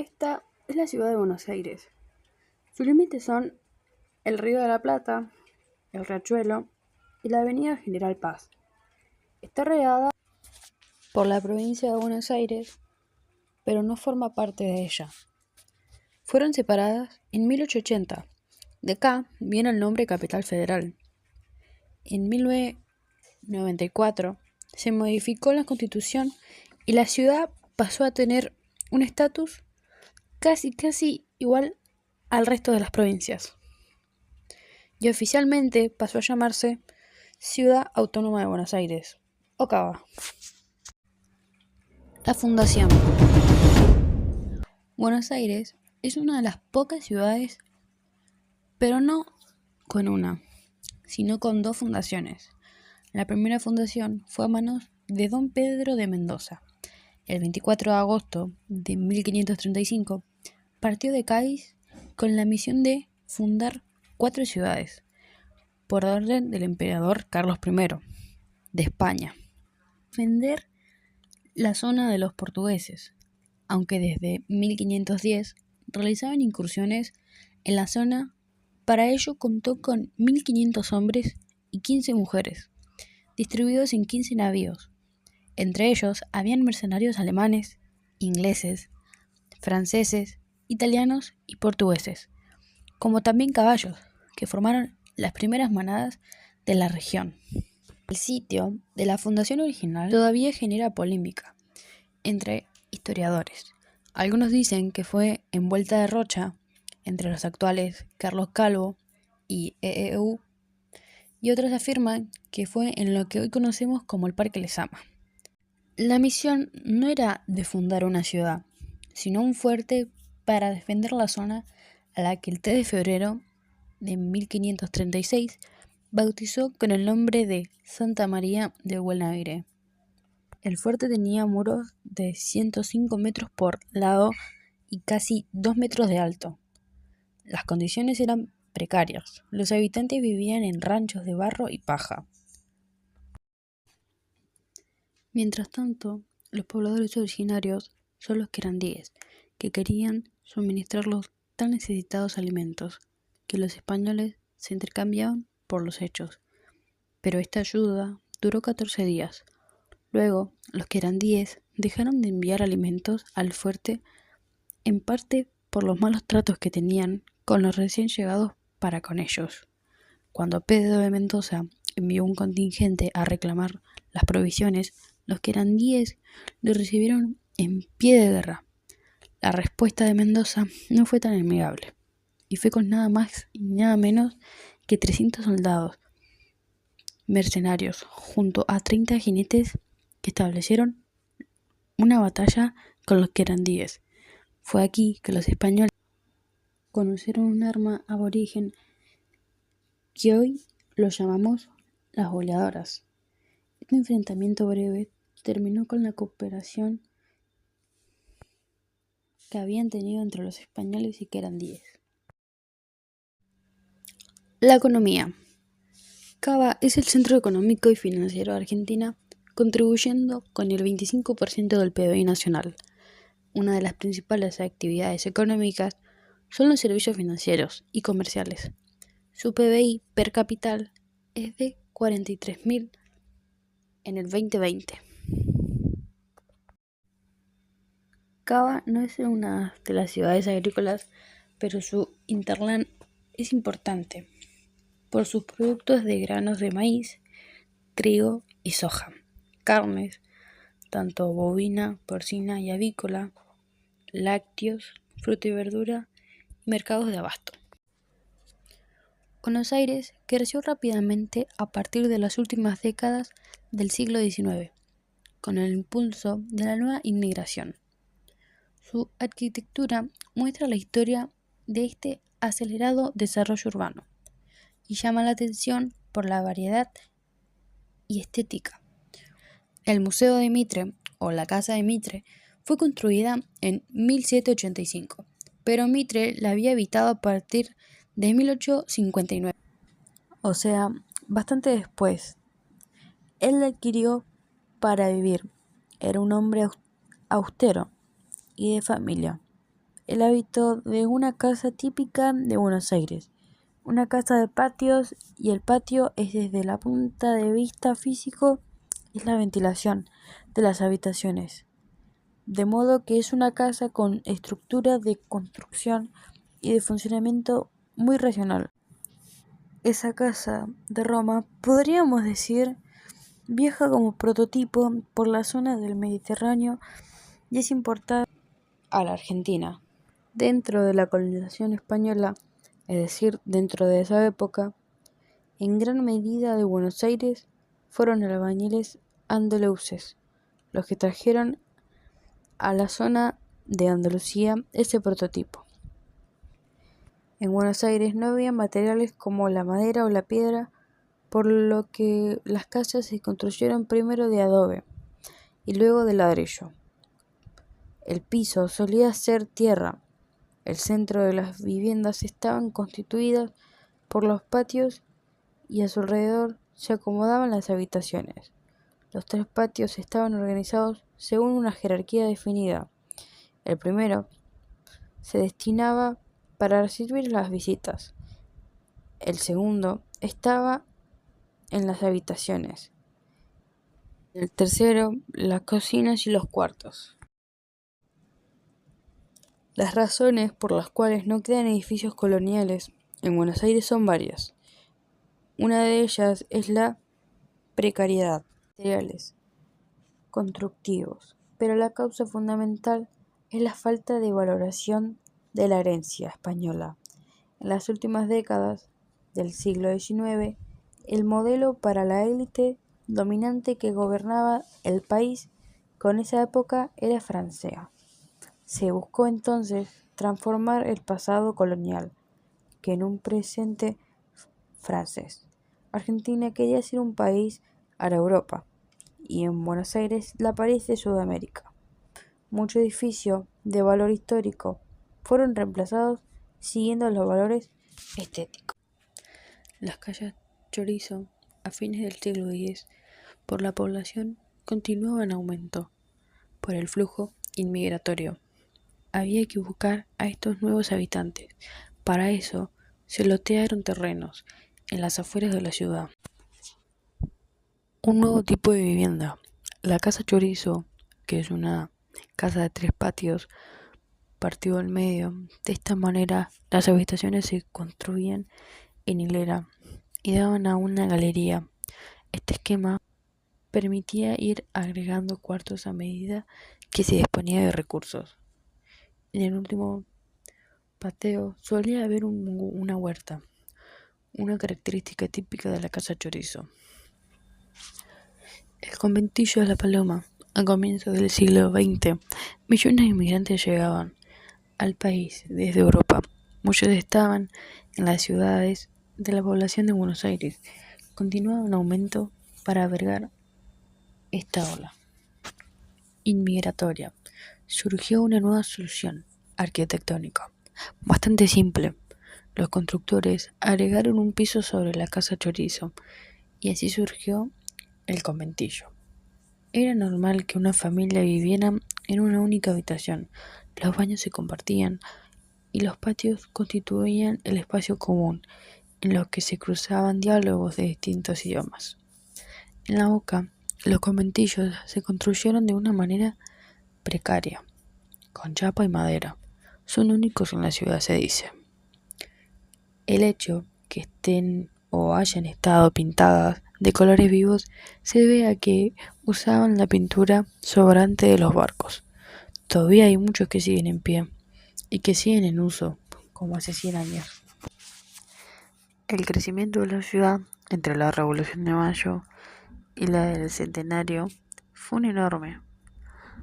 Esta es la ciudad de Buenos Aires. Sus límites son el Río de la Plata, el Riachuelo y la avenida General Paz. Está regada por la provincia de Buenos Aires, pero no forma parte de ella. Fueron separadas en 1880. De acá viene el nombre Capital Federal. En 1994 se modificó la Constitución y la ciudad pasó a tener un estatus casi igual al resto de las provincias. Y oficialmente pasó a llamarse Ciudad Autónoma de Buenos Aires, o CABA. La fundación. Buenos Aires es una de las pocas ciudades, pero no con una, sino con dos fundaciones. La primera fundación fue a manos de don Pedro de Mendoza. El 24 de agosto de 1535 partió de Cádiz con la misión de fundar 4 ciudades, por orden del emperador Carlos I de España. Defender la zona de los portugueses, aunque desde 1510 realizaban incursiones en la zona. Para ello contó con 1500 hombres y 15 mujeres, distribuidos en 15 navíos. Entre ellos habían mercenarios alemanes, ingleses, franceses, italianos y portugueses, como también caballos, que formaron las primeras manadas de la región. El sitio de la fundación original todavía genera polémica entre historiadores. Algunos dicen que fue en Vuelta de Rocha, entre los actuales Carlos Calvo y EEU, y otros afirman que fue en lo que hoy conocemos como el Parque Lezama. La misión no era de fundar una ciudad, sino un fuerte para defender la zona a la que el 3 de febrero de 1536 bautizó con el nombre de Santa María de Buen Aire. El fuerte tenía muros de 105 metros por lado y casi 2 metros de alto. Las condiciones eran precarias. Los habitantes vivían en ranchos de barro y paja. Mientras tanto, los pobladores originarios son los querandíes, que querían suministrar los tan necesitados alimentos, que los españoles se intercambiaban por los hechos. Pero esta ayuda duró 14 días. Luego, los querandíes dejaron de enviar alimentos al fuerte, en parte por los malos tratos que tenían con los recién llegados para con ellos. Cuando Pedro de Mendoza envió un contingente a reclamar las provisiones, los querandíes lo recibieron en pie de guerra. La respuesta de Mendoza no fue tan amigable, y fue con nada más y nada menos que 300 soldados mercenarios, junto a 30 jinetes, que establecieron una batalla con los querandíes. Fue aquí que los españoles conocieron un arma aborigen que hoy lo llamamos las boleadoras. Este enfrentamiento breve terminó con la cooperación que habían tenido entre los españoles y querandíes. La economía. Cava es el centro económico y financiero de Argentina, contribuyendo con el 25% del PBI nacional. Una de las principales actividades económicas son los servicios financieros y comerciales. Su PBI per cápita es de 43.000 en el 2020. Cava no es una de las ciudades agrícolas, pero su hinterland es importante por sus productos de granos de maíz, trigo y soja, carnes, tanto bovina, porcina y avícola, lácteos, fruta y verdura y mercados de abasto. Buenos Aires creció rápidamente a partir de las últimas décadas del siglo XIX, con el impulso de la nueva inmigración. Su arquitectura muestra la historia de este acelerado desarrollo urbano y llama la atención por la variedad y estética. El Museo de Mitre, o la Casa de Mitre, fue construida en 1785, pero Mitre la había habitado a partir de 1859, o sea, bastante después. Él la adquirió para vivir. Era un hombre austero y de familia. el hábito de una casa típica de Buenos Aires. Una casa de patios, y el patio es desde la punta de vista físico, es la ventilación de las habitaciones. De modo que es una casa con estructura de construcción y de funcionamiento muy racional. Esa casa de Roma, podríamos decir, viaja como prototipo por la zona del Mediterráneo y es importada a la Argentina. Dentro de la colonización española, es decir, dentro de esa época, en gran medida de Buenos Aires fueron albañiles andaluces los que trajeron a la zona de Andalucía ese prototipo. En Buenos Aires no había materiales como la madera o la piedra, por lo que las casas se construyeron primero de adobe y luego de ladrillo. El piso solía ser tierra. El centro de las viviendas estaban constituidas por los patios y a su alrededor se acomodaban las habitaciones. Los 3 patios estaban organizados según una jerarquía definida. El primero se destinaba para recibir las visitas. El segundo estaba en las habitaciones. El tercero, las cocinas y los cuartos. Las razones por las cuales no quedan edificios coloniales en Buenos Aires son varias. Una de ellas es la precariedad de materiales constructivos, pero la causa fundamental es la falta de valoración de la herencia española. En las últimas décadas del siglo XIX, el modelo para la élite dominante que gobernaba el país con esa época era francesa. Se buscó entonces transformar el pasado colonial, que en un presente francés. Argentina quería ser un país a la Europa, y en Buenos Aires la París de Sudamérica. Muchos edificios de valor histórico fueron reemplazados siguiendo los valores estéticos. Las calles Chorizo, a fines del siglo X, por la población continuaba en aumento por el flujo inmigratorio. Había que buscar a estos nuevos habitantes. Para eso se lotearon terrenos en las afueras de la ciudad. Un nuevo tipo de vivienda, la casa Chorizo, que es una casa de 3 patios partido al medio. De esta manera las habitaciones se construían en hilera y daban a una galería. Este esquema permitía ir agregando cuartos a medida que se disponía de recursos. En el último patio solía haber una huerta, una característica típica de la casa Chorizo. El conventillo de La Paloma. A comienzos del siglo XX, millones de inmigrantes llegaban al país desde Europa. Muchos estaban en las ciudades de la población de Buenos Aires. Continuaba un aumento para albergar esta ola inmigratoria. Surgió una nueva solución arquitectónica, bastante simple. Los constructores agregaron un piso sobre la casa Chorizo y así surgió el conventillo. Era normal que una familia viviera en una única habitación. Los baños se compartían y los patios constituían el espacio común en los que se cruzaban diálogos de distintos idiomas. En la Boca, los conventillos se construyeron de una manera precaria, con chapa y madera. Son únicos en la ciudad, se dice. El hecho que estén o hayan estado pintadas de colores vivos se debe a que usaban la pintura sobrante de los barcos. Todavía hay muchos que siguen en pie y que siguen en uso, como hace 100 años. El crecimiento de la ciudad entre la Revolución de Mayo y la del Centenario fue enorme.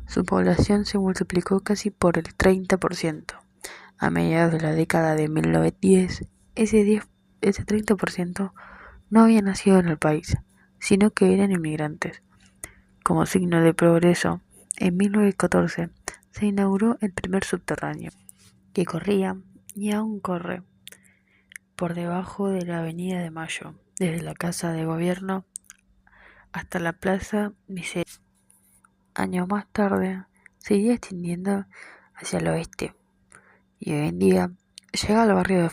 Su población se multiplicó casi por el 30%. A mediados de la década de 1910, ese 30% no había nacido en el país, sino que eran inmigrantes. Como signo de progreso, en 1914 se inauguró el primer subterráneo, que corría y aún corre por debajo de la Avenida de Mayo, desde la Casa de Gobierno hasta la Plaza Miseria. Años más tarde, se iría extendiendo hacia el oeste, y hoy en día llega al barrio de